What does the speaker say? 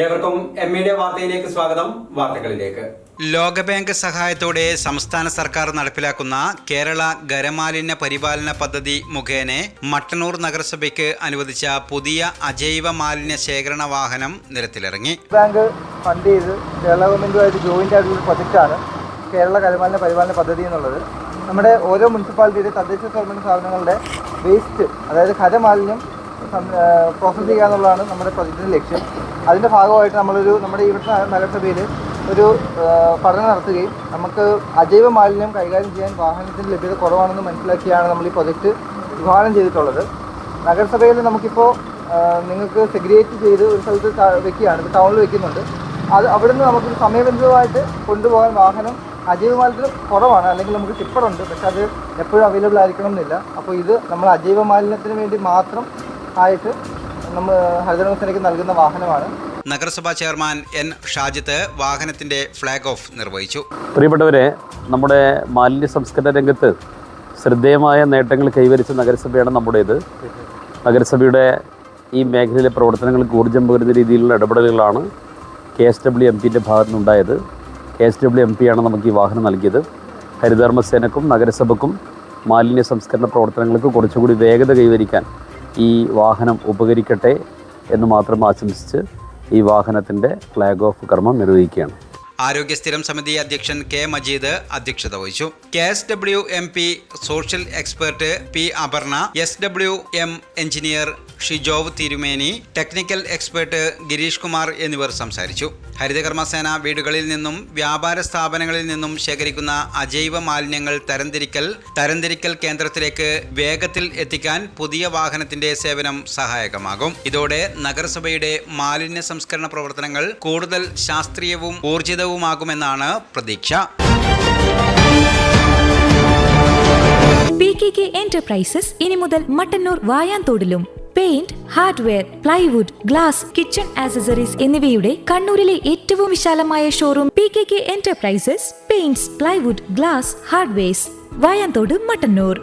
ഏവർക്കും എം-മീഡിയ വാർത്തയിലേക്ക് സ്വാഗതം. വാർത്തകളിലേക്ക്. ലോകബാങ്ക് സഹായത്തോടെ സംസ്ഥാന സർക്കാർ നടപ്പിലാക്കുന്ന കേരള ഖരമാലിന്യ പരിപാലന പദ്ധതി മുഖേന മട്ടന്നൂർ നഗരസഭയ്ക്ക് അനുവദിച്ച പുതിയ അജൈവ മാലിന്യ ശേഖരണ വാഹനം നിരത്തിലിറങ്ങി. ബാങ്ക് ഫണ്ട് ചെയ്ത് കേരള ഗവൺമെന്റുമായിട്ട് ജോയിന്റ് ആയിട്ടുള്ള പ്രൊജക്റ്റാണ് കേരള ഖരമാലിന്യ പരിപാലന പദ്ധതി എന്നുള്ളത്. നമ്മുടെ ഓരോ മുനിസിപ്പാലിറ്റിയുടെ തദ്ദേശ സ്വയംഭരണ സ്ഥാപനങ്ങളുടെ വേസ്റ്റ്, അതായത് ഖരമാലിന്യം പ്രോസസ്സ് ചെയ്യുക എന്നുള്ളതാണ് നമ്മുടെ പ്രൊജക്റ്റിൻ്റെ ലക്ഷ്യം. അതിൻ്റെ ഭാഗമായിട്ട് നമ്മുടെ ഇവിടുത്തെ നഗരസഭയിൽ ഒരു പഠനം നടത്തുകയും നമുക്ക് അജൈവ മാലിന്യം കൈകാര്യം ചെയ്യാൻ വാഹനത്തിൻ്റെ ലഭ്യത കുറവാണെന്ന് മനസ്സിലാക്കിയാണ് നമ്മൾ ഈ പ്രൊജക്റ്റ് വിഭാവനം ചെയ്തിട്ടുള്ളത്. നഗരസഭയിൽ നമുക്കിപ്പോൾ നിങ്ങൾക്ക് സെഗ്രിഗേറ്റ് ചെയ്ത് ഒരു സ്ഥലത്ത് വെക്കുകയാണ്, ടൗണിൽ വെക്കുന്നുണ്ട്. അവിടുന്ന് നമുക്ക് സമയബന്ധിതമായിട്ട് കൊണ്ടുപോകാൻ വാഹനം അജൈവ മാലിന്യം കുറവാണ്, അല്ലെങ്കിൽ നമുക്ക് ടിപ്പറുണ്ട്, പക്ഷെ അത് എപ്പോഴും അവൈലബിൾ ആയിരിക്കണം എന്നില്ല. അപ്പോൾ ഇത് നമ്മൾ അജൈവ മാലിന്യത്തിന് വേണ്ടി മാത്രം ആയിട്ട് നമ്മൾ ഹരിതകർമ്മസേനയ്ക്ക് നൽകുന്ന വാഹനമാണ്. നഗരസഭാ ചെയർമാൻ എൻ ഷാജിത്ത് വാഹനത്തിന്റെ ഫ്ലാഗ് ഓഫ് നിർവഹിച്ചു. പ്രിയപ്പെട്ടവരെ, നമ്മുടെ മാലിന്യ സംസ്കരണ രംഗത്ത് ശ്രദ്ധേയമായ നേട്ടങ്ങൾ കൈവരിച്ച നഗരസഭയാണ് നമ്മുടേത്. നഗരസഭയുടെ ഈ മേഖലയിലെ പ്രവർത്തനങ്ങൾക്ക് ഊർജ്ജം പകരുന്ന രീതിയിലുള്ള ഇടപെടലുകളാണ് KSWMPൻ്റെ ഭാഗത്തു നിന്നുണ്ടായത്. KSWMP ആണ് നമുക്ക് ഈ വാഹനം നൽകിയത്. ഹരിതകർമ്മസേനക്കും നഗരസഭയ്ക്കും മാലിന്യ സംസ്കരണ പ്രവർത്തനങ്ങൾക്ക് കുറച്ചുകൂടി വേഗത കൈവരിക്കാൻ ഈ വാഹനം ഉപകരിക്കട്ടെ എന്ന് മാത്രം ആശംസിച്ച് ഈ വാഹനത്തിൻ്റെ ഫ്ലാഗ് ഓഫ് കർമ്മം നിർവഹിക്കുകയാണ്. ആരോഗ്യ സ്ഥിരം സമിതി അധ്യക്ഷൻ K മജീദ് അധ്യക്ഷത വഹിച്ചു. KSWMP social expert P Aparna, SWM engineer Shijo Thirumeni, technical expert Girish Kumar എന്നിവർ സംസാരിച്ചു. ഹരിതകർമ്മസേന വീടുകളിൽ നിന്നും വ്യാപാര സ്ഥാപനങ്ങളിൽ നിന്നും ശേഖരിക്കുന്ന അജൈവ മാലിന്യങ്ങൾ തരംതിരിക്കൽ കേന്ദ്രത്തിലേക്ക് വേഗത്തിൽ എത്തിക്കാൻ പുതിയ വാഹനത്തിന്റെ സേവനം സഹായകമാകും. ഇതോടെ നഗരസഭയുടെ മാലിന്യ സംസ്കരണ പ്രവർത്തനങ്ങൾ കൂടുതൽ ശാസ്ത്രീയവും ഊർജിതവുമാകുമെന്നാണ് പ്രതീക്ഷ. PKK എന്റർപ്രൈസസ് ഇനി മുതൽ മട്ടന്നൂർ വായാന്തോടിലും paint, hardware, plywood, glass, kitchen accessories എന്നിവയുടെ കണ്ണൂരിലെ ഏറ്റവും വിശാലമായ showroom PKK enterprises, paints, plywood, glass, hardwares, Vayanthode, Mattannur.